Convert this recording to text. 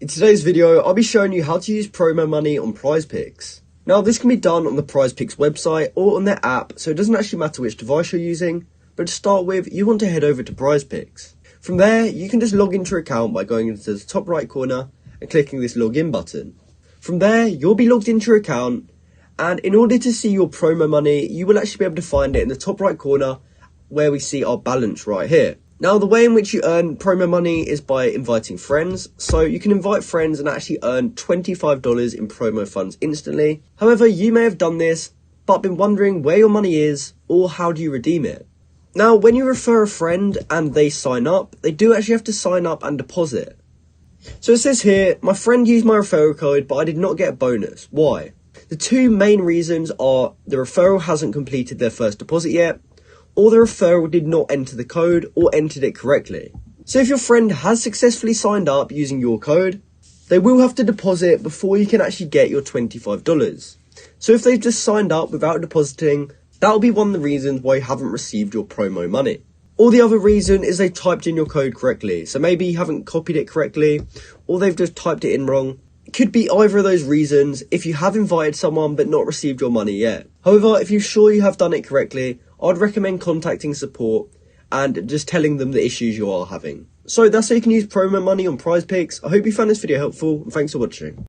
In today's video, I'll be showing you how to use promo money on Prizepicks. Now, this can be done on the Prizepicks website or on their app, so it doesn't actually matter which device you're using. But to start with, you want to head over to Prizepicks. From there, you can just log into your account by going into the top right corner and clicking this login button. From there, you'll be logged into your account, and in order to see your promo money, you will actually be able to find it in the top right corner where we see our balance right here. Now, the way in which you earn promo money is by inviting friends. So you can invite friends and actually earn $25 in promo funds instantly. However, you may have done this, but been wondering where your money is or how do you redeem it. Now, when you refer a friend and they sign up, they do actually have to sign up and deposit. So it says here, my friend used my referral code, but I did not get a bonus. Why? The two main reasons are the referral hasn't completed their first deposit yet, or the referral did not enter the code or entered it correctly. So if your friend has successfully signed up using your code, they will have to deposit before you can actually get your $25. So if they've just signed up without depositing, that'll be one of the reasons why you haven't received your promo money. Or the other reason is they typed in your code correctly. So maybe you haven't copied it correctly, or they've just typed it in wrong. It could be either of those reasons if you have invited someone but not received your money yet. However, if you're sure you have done it correctly, I'd recommend contacting support and just telling them the issues you are having. So that's how you can use promo money on Prizepicks. I hope you found this video helpful, and thanks for watching.